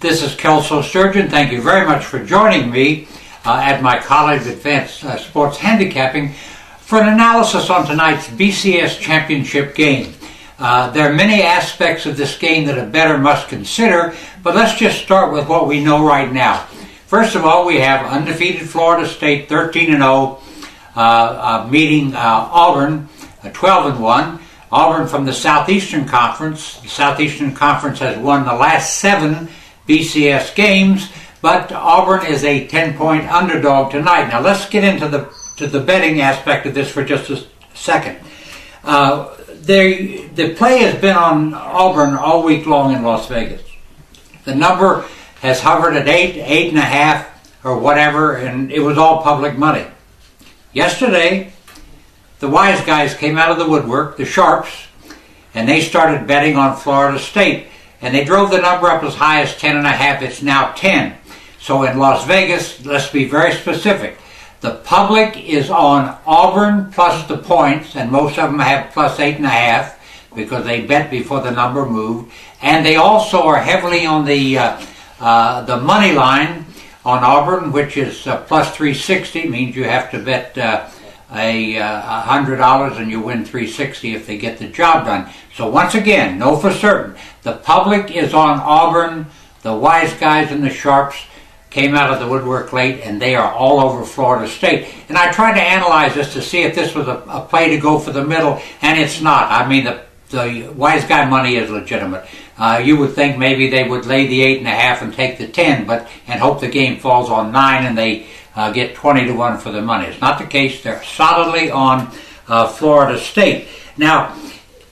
This is Kelso Sturgeon. Thank you very much for joining me at my College of Advanced Sports Handicapping for an analysis on tonight's BCS Championship game. There are many aspects of this game that a bettor must consider, but let's just start with what we know right now. First of all, we have undefeated Florida State 13-0 meeting Auburn 12-1. Auburn from the Southeastern Conference. The Southeastern Conference has won the last 7 BCS games, but Auburn is a 10-point underdog tonight. Now let's get into the betting aspect of this for just a second. The play has been on Auburn all week long in Las Vegas. The number has hovered at 8, 8.5, or whatever, and it was all public money. Yesterday, the wise guys came out of the woodwork, the sharps, and they started betting on Florida State. And they drove the number up as high as 10.5. It's now 10. So in Las Vegas, let's be very specific. The public is on Auburn plus the points, and most of them have plus 8.5 because they bet before the number moved. And they also are heavily on the money line on Auburn, which is plus 360. Means you have to bet $100 and you win $360 if they get the job done. So once again, know for certain, the public is on Auburn. The wise guys and the sharps came out of the woodwork late, and they are all over Florida State. And I tried to analyze this to see if this was a play to go for the middle, and it's not. I mean, the wise guy money is legitimate. You would think maybe they would lay the 8.5 and take the 10, and hope the game falls on 9 and they get 20-1 for the money. It's not the case. They're solidly on Florida State. Now,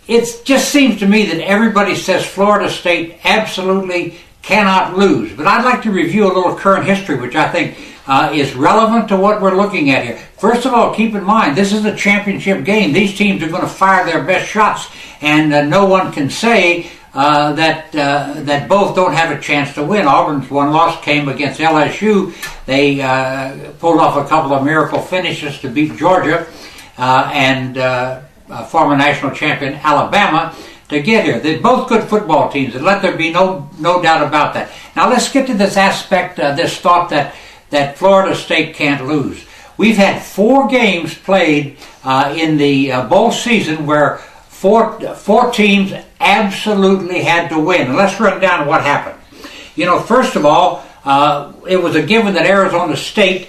it just seems to me that everybody says Florida State absolutely cannot lose. But I'd like to review a little current history, which I think is relevant to what we're looking at here. First of all, keep in mind, this is a championship game. These teams are going to fire their best shots, and no one can say that both don't have a chance to win. Auburn's one loss came against LSU. They pulled off a couple of miracle finishes to beat Georgia and former national champion Alabama to get here. They're both good football teams, and let there be no doubt about that. Now let's get to this aspect, this thought that Florida State can't lose. We've had 4 games played in the bowl season where four teams absolutely had to win. And let's run down what happened. You know, first of all, it was a given that Arizona State,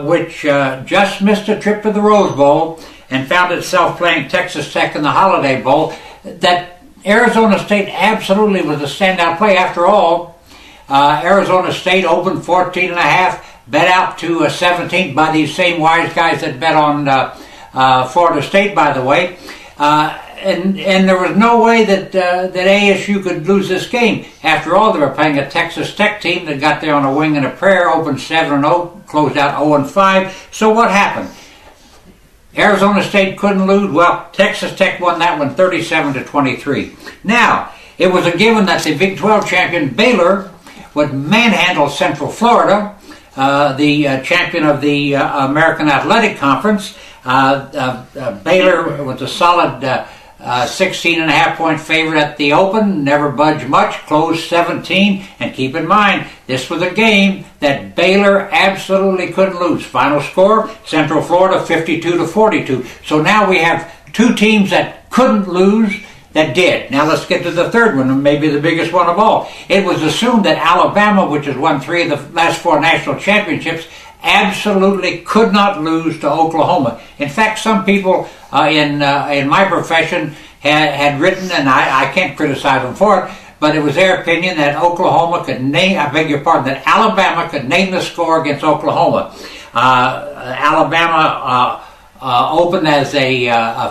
which just missed a trip to the Rose Bowl and found itself playing Texas Tech in the Holiday Bowl, that Arizona State absolutely was a standout play. After all, Arizona State opened 14.5, bet out to 17 by these same wise guys that bet on Florida State, by the way. And there was no way that ASU could lose this game. After all, they were playing a Texas Tech team that got there on a wing and a prayer, opened 7-0, closed out 0-5. So what happened? Arizona State couldn't lose. Well, Texas Tech won that one 37-23. Now, it was a given that the Big 12 champion Baylor would manhandle Central Florida, the champion of the American Athletic Conference. Baylor was a solid 16.5-point favorite at the open, never budged much, closed 17, and keep in mind, this was a game that Baylor absolutely couldn't lose. Final score, Central Florida 52-42. So now we have 2 teams that couldn't lose that did. Now let's get to the third one, and maybe the biggest one of all. It was assumed that Alabama, which has won 3 of the last 4 national championships, absolutely could not lose to Oklahoma. In fact, some people in my profession had written, and I can't criticize them for it, but it was their opinion that Oklahoma could name, that Alabama could name the score against Oklahoma. Alabama opened as a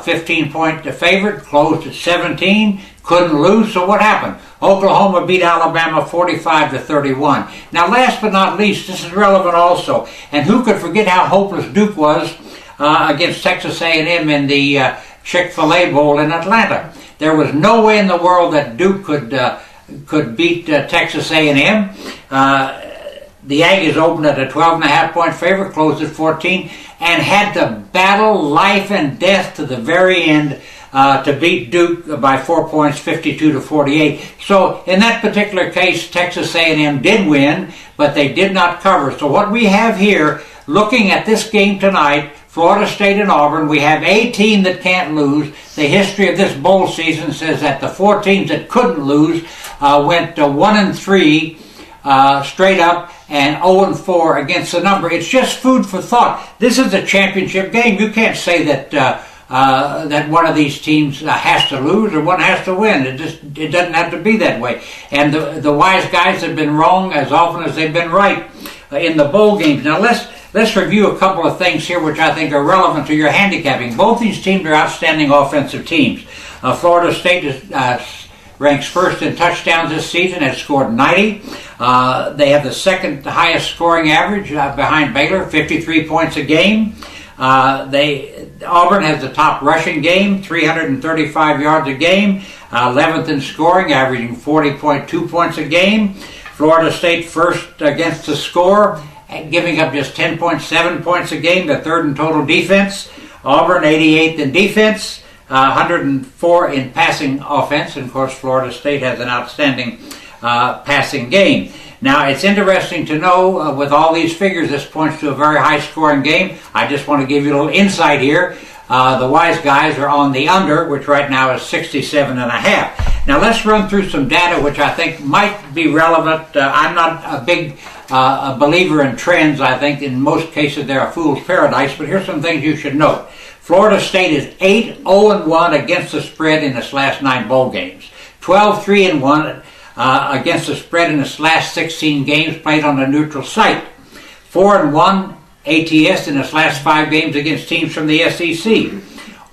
15-point favorite, closed at 17, couldn't lose, so what happened? Oklahoma beat Alabama 45-31. Now, last but not least, this is relevant also, and who could forget how hopeless Duke was against Texas A&M in the ChickfilA Bowl in Atlanta. There was no way in the world that Duke could beat Texas A&M. The Aggies opened at a 12.5-point favorite, closed at 14, and had to battle life and death to the very end to beat Duke by 4 points, 52-48. So in that particular case, Texas A&M did win, but they did not cover. So what we have here, looking at this game tonight, Florida State and Auburn, we have a team that can't lose. The history of this bowl season says that the 4 teams that couldn't lose went 1-3 straight up and 0-4 against the number. It's just food for thought. This is a championship game. You can't say that that one of these teams has to lose or one has to win. It doesn't have to be that way. And the wise guys have been wrong as often as they've been right in the bowl games. Now let's review a couple of things here which I think are relevant to your handicapping. Both these teams are outstanding offensive teams. Florida State ranks first in touchdowns this season, has scored 90. They have the second highest scoring average behind Baylor, 53 points a game. Auburn has the top rushing game, 335 yards a game, 11th in scoring, averaging 40.2 points a game. Florida State first against the score, giving up just 10.7 points a game, the third in total defense. Auburn 88th in defense, 104 in passing offense, and of course Florida State has an outstanding passing game. Now it's interesting to know with all these figures, this points to a very high scoring game. I just want to give you a little insight here. The wise guys are on the under, which right now is 67.5. Now let's run through some data which I think might be relevant. I'm not a big believer in trends. I think in most cases they're a fool's paradise, but here's some things you should note. Florida State is 8-0-1 against the spread in its last 9 bowl games. 12-3-1 against the spread in its last 16 games played on a neutral site. 4-1 ATS in its last 5 games against teams from the SEC.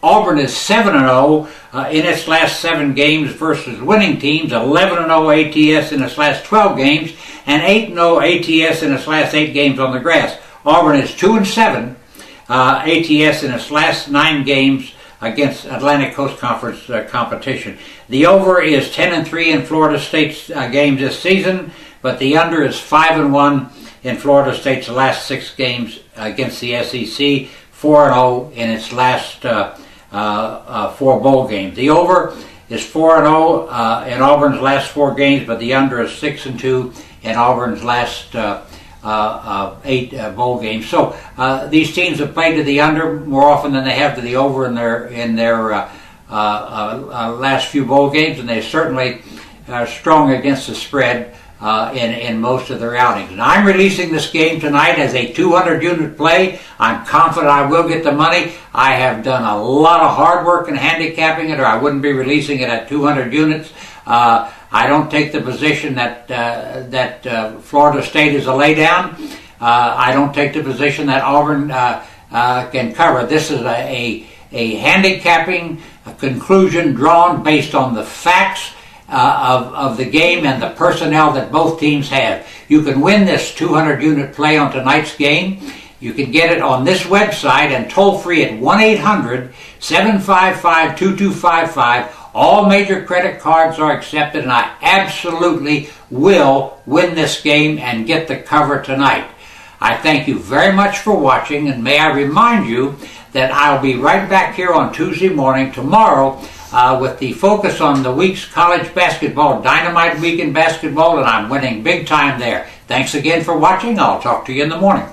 Auburn is 7-0 in its last 7 games versus winning teams. 11-0 ATS in its last 12 games, and 8-0 ATS in its last 8 games on the grass. Auburn is 2-7 ATS in its last 9 games against Atlantic Coast Conference competition. The over is 10-3 in Florida State's games this season, but the under is 5-1 in Florida State's last 6 games against the SEC, 4-0 in its last 4 bowl games. The is 4-0 in Auburn's last 4 games, but the under is 6-2 in Auburn's last 8 bowl games. So these teams have played to the under more often than they have to the over in their last few bowl games, and they certainly are strong against the spread in most of their outings. And I'm releasing this game tonight as a 200-unit play. I'm confident I will get the money. I have done a lot of hard work in handicapping it, or I wouldn't be releasing it at 200 units. I don't take the position that Florida State is a laydown. I don't take the position that Auburn can cover. This is a handicapping conclusion drawn based on the facts of the game and the personnel that both teams have. You can win this 200-unit play on tonight's game. You can get it on this website and toll free at 1-800-755-2255. All major credit cards are accepted, and I absolutely will win this game and get the cover tonight. I thank you very much for watching, and may I remind you that I'll be right back here on Tuesday morning tomorrow with the focus on the week's college basketball, Dynamite Week in basketball, and I'm winning big time there. Thanks again for watching. I'll talk to you in the morning.